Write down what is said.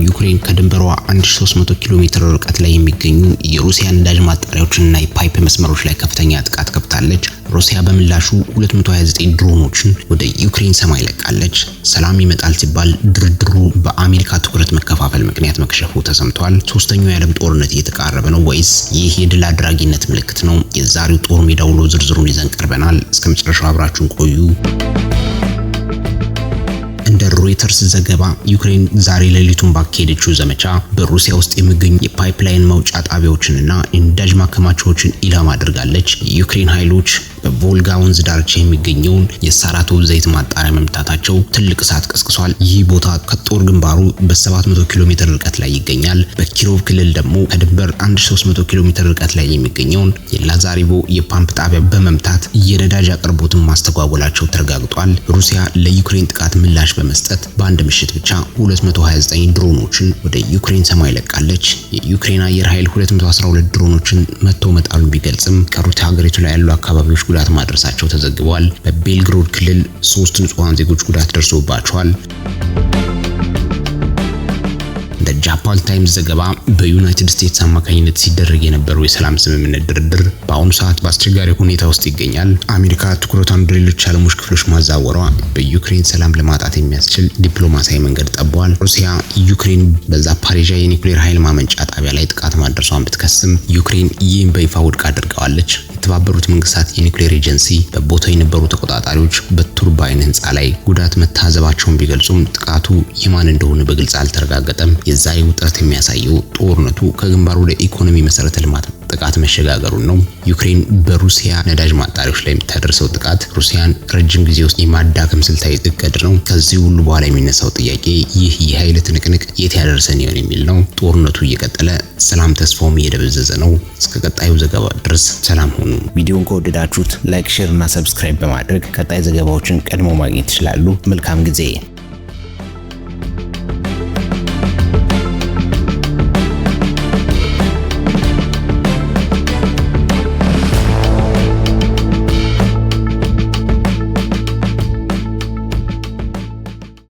ዩክሬን ከድንበሯ 1300 ኪሎ ሜትር ርቀት ላይ የሚገኙ የሩሲያ ነዳጅ ማጣሪያዎችንና የፓይፕ መስመሮች ላይ ከፍተኛ ጥቃት ከፍታለች። ሩሲያ በምላሹ 229 ድሮኖችን ወደ ዩክሬን ሰማይ ለቃለች። ሰላም ይመጣል ሲባል ድርድሩ በአሜሪካ ትኩረት መከፋፈል ምክንያት መክሸፉ ተሰምቷል። ሶስተኛው የዓለም ጦርነት እየተቃረበ ነው ወይስ ይህ የድል አድራጊነት ምልክት ነው? የዛሬው ጦር ሜዳ ውሎ ዝርዝሩን ይዘን ቀርበናል። እስከ መጨረሻው አብራችሁን ቆዩ። እንደ ሮይተርስ ዘገባ ዩክሬን ዛሬ ሌሊቱን ባካሄደችው ዘመቻ በሩሲያ ውስጥ የሚገኙ የፓይፕላይን መውጫ ጣቢያዎችንና የነዳጅ ማከማቻዎችን ኢላማ አድርጋለች። የዩክሬን ኃይሎች በቮልጋ ወንዝ ዳርቻ የሚገኘውን የሳራቶቭ ዘይት ማጣሪያ መምታታቸው ትልቅ እሳት ቀስቅሷል። ይህ ቦታ ከጦር ግንባሩ በ700 ኪሎ ሜትር ርቀት ላይ ይገኛል። በኪሮቭ ክልል ደግሞ ከድንበር 1300 ኪሎ ሜትር ርቀት ላይ የሚገኘውን የላዛሪቮ የፓምፕ ጣቢያ በመምታት የነዳጅ አቅርቦትን ማስተጓጎላቸው ተረጋግጧል። ሩሲያ ለዩክሬን ጥቃት ምላሽ በመስጠት በአንድ ምሽት ብቻ 229 ድሮኖችን ወደ ዩክሬን ሰማይ ለቃለች። የዩክሬን አየር ኃይል 212 ድሮኖችን መቶ መጣሉን ቢገልጽም ከሩት ሀገሪቱ ላይ ያሉ አካባቢዎች ጉዳት ማድረሳቸው ተዘግቧል። በቤልግሮድ ክልል 3 ንጹሃን ዜጎች ጉዳት ደርሶባቸዋል። ጃፓን ታይምስ ዘገባ በዩናይትድ ስቴትስ አማካኝነት ሲደረግ የነበረው የሰላም ስምምነት ድርድር በአሁኑ ሰዓት በአስቸጋሪ ሁኔታ ውስጥ ይገኛል። አሜሪካ ትኩረቷን ወደ ሌሎች ዓለሞች ክፍሎች ማዛወሯ በዩክሬን ሰላም ለማጣት የሚያስችል ዲፕሎማሲያዊ መንገድ ጠቧል። ሩሲያ ዩክሬን በዛፓሪዥያ የኒውክሌር ኃይል ማመንጫ ጣቢያ ላይ ጥቃት ማድረሷን ብትከስም ዩክሬን ይህን በይፋ ውድቅ አድርገዋለች። የተባበሩት መንግስታት የኒውክሌር ኤጀንሲ በቦታው የነበሩ ተቆጣጣሪዎች በቱርባይን ህንፃ ላይ ጉዳት መታዘባቸውን ቢገልጹም ጥቃቱ የማን እንደሆነ በግልጽ አልተረጋገጠም። የዛሬ ውጥረት የሚያሳየው ጦርነቱ ከግንባሩ ወደ ኢኮኖሚ መሰረተ ልማት ጥቃት መሸጋገሩን ነው። ዩክሬን በሩሲያ ነዳጅ ማጣሪያዎች ላይ የምታደርሰው ጥቃት ሩሲያን ረጅም ጊዜ ውስጥ የማዳከም ስልታዊ እቅድ ነው። ከዚህ ሁሉ በኋላ የሚነሳው ጥያቄ ይህ የኃይል ትንቅንቅ የት ያደርሰን ይሆን የሚል ነው። ጦርነቱ እየቀጠለ ሰላም ተስፋውም እየደበዘዘ ነው። እስከ ቀጣዩ ዘገባ ድረስ ሰላም ሁኑ። ቪዲዮን ከወደዳችሁት ላይክ፣ ሼር እና ሰብስክራይብ በማድረግ ቀጣይ ዘገባዎችን ቀድሞ ማግኘት ይችላሉ። መልካም ጊዜ።